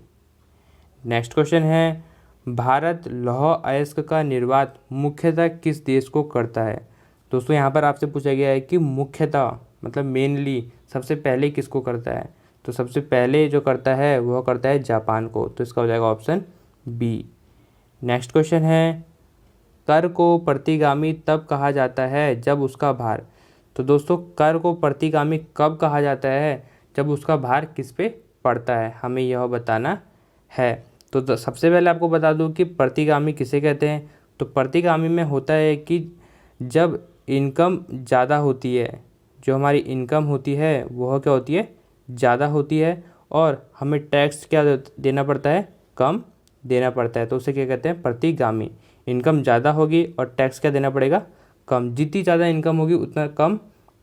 नेक्स्ट क्वेश्चन है, भारत लौह अयस्क का निर्यात मुख्यतः किस देश को करता है। दोस्तों यहाँ पर आपसे पूछा गया है कि मुख्यतः मतलब मेनली सबसे पहले किसको करता है, तो सबसे पहले जो करता है वह करता है जापान को, तो इसका हो जाएगा ऑप्शन बी। नेक्स्ट क्वेश्चन है, कर को प्रतिगामी तब कहा जाता है जब उसका भार। तो दोस्तों कर को प्रतिगामी कब कहा जाता है, जब उसका भार किस पे पड़ता है, हमें यह बताना है। तो सबसे पहले आपको बता दूं कि प्रतिगामी किसे कहते हैं। तो प्रतिगामी में होता है कि जब इनकम ज़्यादा होती है, जो हमारी इनकम होती है वह क्या होती है, ज़्यादा होती है, और हमें टैक्स क्या देना पड़ता है, कम देना पड़ता है, तो उसे क्या कहते हैं, प्रतिगामी। इनकम ज़्यादा होगी और टैक्स क्या देना पड़ेगा, कम। जितनी ज़्यादा इनकम होगी उतना कम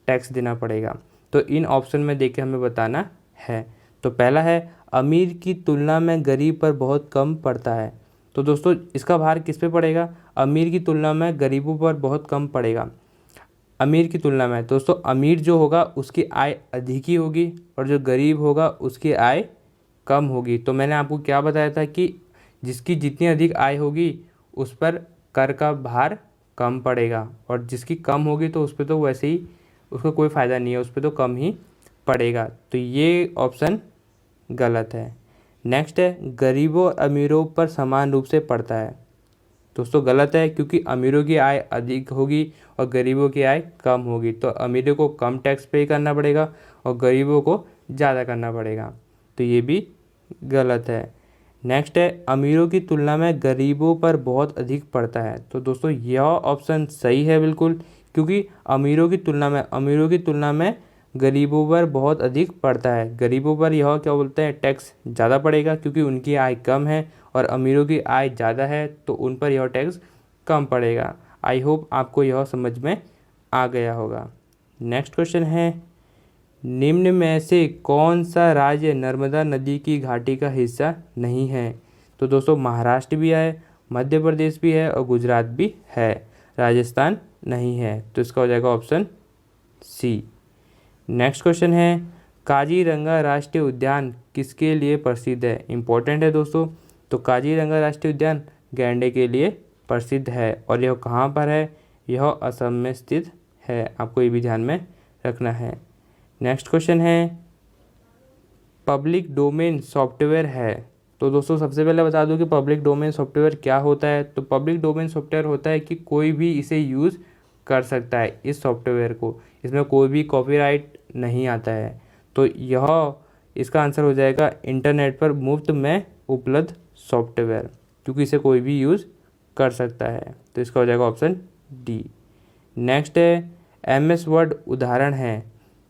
टैक्स देना पड़ेगा। तो इन ऑप्शन में देख के हमें बताना है। तो पहला है अमीर की तुलना में गरीब पर बहुत कम पड़ता है। तो दोस्तों इसका भार किस पे पड़ेगा, अमीर की तुलना में गरीबों पर बहुत कम पड़ेगा। अमीर की तुलना में दोस्तों अमीर जो होगा उसकी आय अधिक ही होगी और जो गरीब होगा उसकी आय कम होगी। तो मैंने आपको क्या बताया था कि जिसकी जितनी अधिक आय होगी उस पर कर का भार कम पड़ेगा, और जिसकी कम होगी तो उस पर तो वैसे ही उसको कोई फ़ायदा नहीं है, उस पर तो कम ही पड़ेगा। तो ये ऑप्शन गलत है। नेक्स्ट है गरीबों और अमीरों पर समान रूप से पड़ता है। दोस्तों गलत है, क्योंकि अमीरों की आय अधिक होगी और गरीबों की आय कम होगी, तो अमीरों को कम टैक्स पे करना पड़ेगा और गरीबों को ज़्यादा करना पड़ेगा। तो ये भी गलत है। नेक्स्ट है अमीरों की तुलना में गरीबों पर बहुत अधिक पड़ता है। तो दोस्तों यह ऑप्शन सही है बिल्कुल, क्योंकि अमीरों की तुलना में गरीबों पर बहुत अधिक पड़ता है। गरीबों पर यह क्या बोलते हैं, टैक्स ज़्यादा पड़ेगा, क्योंकि उनकी आय कम है, और अमीरों की आय ज़्यादा है तो उन पर यह टैक्स कम पड़ेगा। आई होप आपको यह समझ में आ गया होगा। नेक्स्ट क्वेश्चन है निम्न में से कौन सा राज्य नर्मदा नदी की घाटी का हिस्सा नहीं है। तो दोस्तों महाराष्ट्र भी है, मध्य प्रदेश भी है और गुजरात भी है, राजस्थान नहीं है। तो इसका हो जाएगा ऑप्शन सी। नेक्स्ट क्वेश्चन है काजीरंगा राष्ट्रीय उद्यान किसके लिए प्रसिद्ध है। इम्पोर्टेंट है दोस्तों। तो काजीरंगा राष्ट्रीय उद्यान गैंडे के लिए प्रसिद्ध है, और यह कहाँ पर है, यह असम में स्थित है। आपको ये भी ध्यान में रखना है। नेक्स्ट क्वेश्चन है पब्लिक डोमेन सॉफ्टवेयर है। तो दोस्तों सबसे पहले बता दूं कि पब्लिक डोमेन सॉफ्टवेयर क्या होता है। तो पब्लिक डोमेन सॉफ्टवेयर होता है कि कोई भी इसे यूज़ कर सकता है, इस सॉफ्टवेयर को, इसमें कोई भी कॉपीराइट नहीं आता है। तो यह इसका आंसर हो जाएगा इंटरनेट पर मुफ्त में उपलब्ध सॉफ्टवेयर, क्योंकि इसे कोई भी यूज़ कर सकता है। तो इसका हो जाएगा ऑप्शन डी। नेक्स्ट है MS वर्ड उदाहरण है।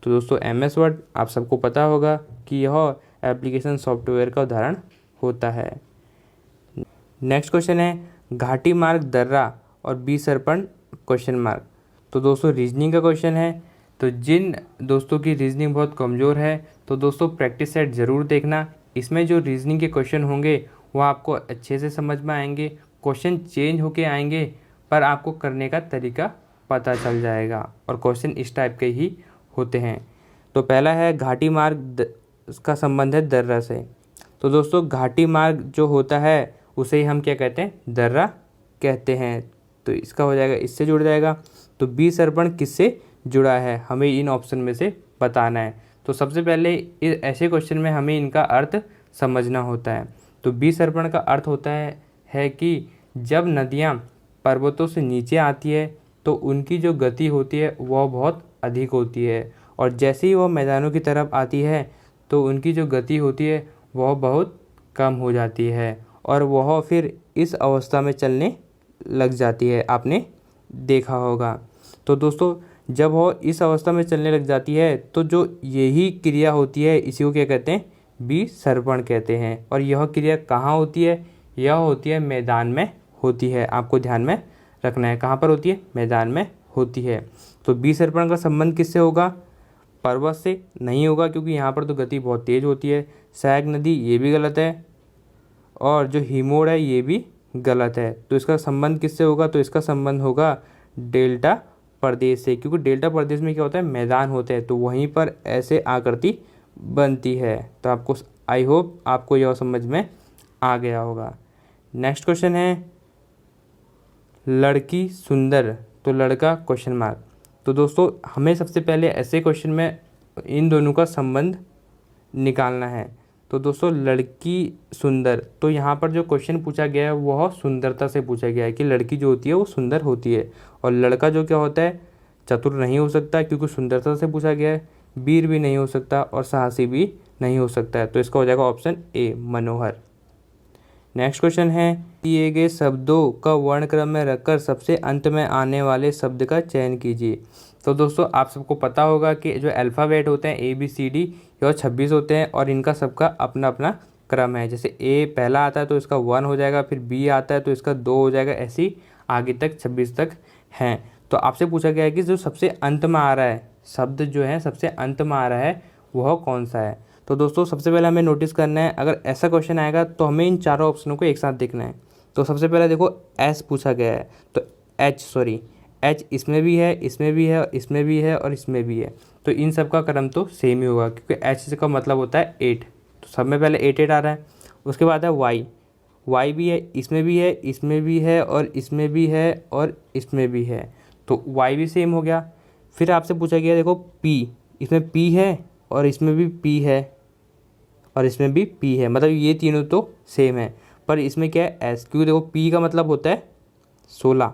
तो दोस्तों MS वर्ड आप सबको पता होगा कि यह एप्लीकेशन सॉफ्टवेयर का उदाहरण होता है। नेक्स्ट क्वेश्चन है घाटी मार्ग दर्रा और बी सरपण क्वेश्चन मार्क। तो दोस्तों रीजनिंग का क्वेश्चन है। तो जिन दोस्तों की रीजनिंग बहुत कमज़ोर है तो दोस्तों प्रैक्टिस सेट ज़रूर देखना। इसमें जो रीजनिंग के क्वेश्चन होंगे वो आपको अच्छे से समझ में आएंगे। क्वेश्चन चेंज होके आएंगे पर आपको करने का तरीका पता चल जाएगा, और क्वेश्चन इस टाइप के ही होते हैं। तो पहला है घाटी मार्ग का संबंध है दर्रा से। तो दोस्तों घाटी मार्ग जो होता है उसे ही हम क्या कहते हैं, दर्रा कहते हैं। तो इसका हो जाएगा, इससे जुड़ जाएगा। तो बी सरपण किससे जुड़ा है, हमें इन ऑप्शन में से बताना है। तो सबसे पहले ऐसे क्वेश्चन में हमें इनका अर्थ समझना होता है। तो बी सरपण का अर्थ होता है कि जब नदियाँ पर्वतों से नीचे आती है तो उनकी जो गति होती है वह बहुत अधिक होती है, और जैसे ही वह मैदानों की तरफ आती है तो उनकी जो गति होती है वह बहुत कम हो जाती है, और वह फिर इस अवस्था में चलने लग जाती है। आपने देखा होगा। तो दोस्तों जब वह इस अवस्था में चलने लग जाती है तो जो यही क्रिया होती है इसी को क्या कहते हैं, बी सरपण कहते हैं। और यह क्रिया कहाँ होती है, यह होती है मैदान में होती है। आपको ध्यान में रखना है, कहाँ पर होती है, मैदान में होती है। तो बी सरपण का संबंध किससे होगा, पर्वत से नहीं होगा, क्योंकि यहाँ पर तो गति बहुत तेज़ होती है। सहायक नदी ये भी गलत है, और जो हिमोड़ है ये भी गलत है। तो इसका संबंध किससे होगा, तो इसका संबंध होगा डेल्टा प्रदेश से, क्योंकि डेल्टा प्रदेश में क्या होता है, मैदान होते हैं, तो वहीं पर ऐसे आकृति बनती है। तो आपको आई होप आपको यह समझ में आ गया होगा। नेक्स्ट क्वेश्चन है लड़की सुंदर तो लड़का क्वेश्चन मार्क। तो दोस्तों हमें सबसे पहले ऐसे क्वेश्चन में इन दोनों का संबंध निकालना है। तो दोस्तों लड़की सुंदर, तो यहाँ पर जो क्वेश्चन पूछा गया है वह सुंदरता से पूछा गया है कि लड़की जो होती है वो सुंदर होती है, और लड़का जो क्या होता है, चतुर नहीं हो सकता क्योंकि सुंदरता से पूछा गया है, वीर भी नहीं हो सकता और साहसी भी नहीं हो सकता है। तो इसका हो जाएगा option A Manohar. Next question है, दिए गए शब्दों का वर्ण क्रम में रखकर सबसे अंत में आने वाले शब्द का चयन कीजिए। तो दोस्तों आप सबको पता होगा कि जो अल्फ़ाबेट होते हैं ABCD ये 26 होते हैं और इनका सबका अपना अपना क्रम है। जैसे A पहला आता है तो इसका 1 हो जाएगा, फिर B आता है तो इसका 2 हो जाएगा, ऐसे ही आगे तक 26 तक हैं। तो आपसे पूछा गया है कि जो सबसे अंत में आ रहा है शब्द जो है सबसे अंत में आ रहा है वह कौन सा है। तो दोस्तों सबसे पहले हमें नोटिस करना है, अगर ऐसा क्वेश्चन आएगा तो हमें इन चारों ऑप्शनों को एक साथ देखना है। तो सबसे पहले देखो एस पूछा गया है तो एच इसमें भी है, इसमें भी है, इसमें भी है और इसमें भी है। तो इन सब का क्रम तो सेम ही होगा क्योंकि एच का मतलब होता है 8। तो सब में पहले 8 आ रहा है। उसके बाद है वाई भी है, इसमें भी है, इसमें भी है और इसमें भी है और इसमें भी है। तो वाई भी सेम हो गया। फिर आपसे पूछा गया देखो पी, इसमें पी है और इसमें भी पी है और इसमें भी पी है, मतलब ये तीनों तो सेम है। पर इसमें क्या है एस, क्योंकि देखो पी का मतलब होता है 16,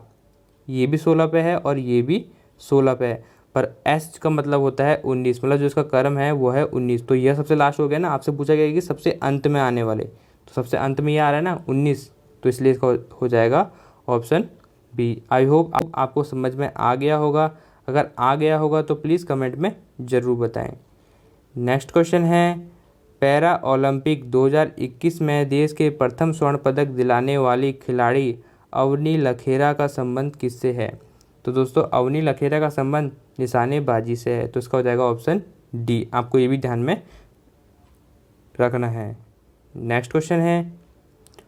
ये भी 16 पे है और ये भी 16 पे है। पर एस का मतलब होता है 19, मतलब जो इसका क्रम है वो है 19। तो यह सबसे लास्ट हो गया ना। आपसे पूछा गया कि सबसे अंत में आने वाले, तो सबसे अंत में ये आ रहा है ना 19, तो इसलिए इसका हो जाएगा ऑप्शन बी। आई होप आपको समझ में आ गया होगा। अगर आ गया होगा तो प्लीज़ कमेंट में ज़रूर बताएं। नेक्स्ट क्वेश्चन है, पैरा ओलंपिक 2021 में देश के प्रथम स्वर्ण पदक दिलाने वाली खिलाड़ी अवनी लखेरा का संबंध किससे है। तो दोस्तों अवनी लखेरा का संबंध निशानेबाजी से है। तो इसका हो जाएगा ऑप्शन डी। आपको ये भी ध्यान में रखना है। नेक्स्ट क्वेश्चन है,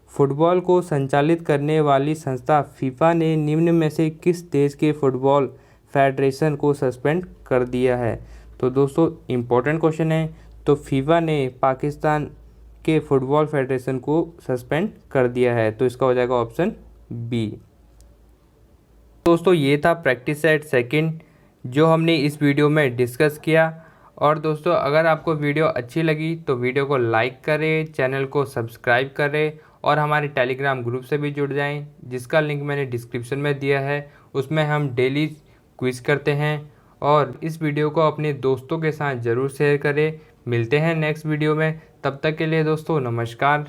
फुटबॉल को संचालित करने वाली संस्था फीफा ने निम्न में से किस देश के फुटबॉल फेडरेशन को सस्पेंड कर दिया है। तो दोस्तों इम्पोर्टेंट क्वेश्चन है। तो फीफा ने पाकिस्तान के फुटबॉल फेडरेशन को सस्पेंड कर दिया है। तो इसका हो जाएगा ऑप्शन बी। दोस्तों ये था प्रैक्टिस सेट सेकंड जो हमने इस वीडियो में डिस्कस किया। और दोस्तों अगर आपको वीडियो अच्छी लगी तो वीडियो को लाइक करें, चैनल को सब्सक्राइब करें और हमारे टेलीग्राम ग्रुप से भी जुड़ जाएं, जिसका लिंक मैंने डिस्क्रिप्शन में दिया है। उसमें हम डेली क्विज करते हैं। और इस वीडियो को अपने दोस्तों के साथ ज़रूर शेयर करें। मिलते हैं नेक्स्ट वीडियो में, तब तक के लिए दोस्तों नमस्कार।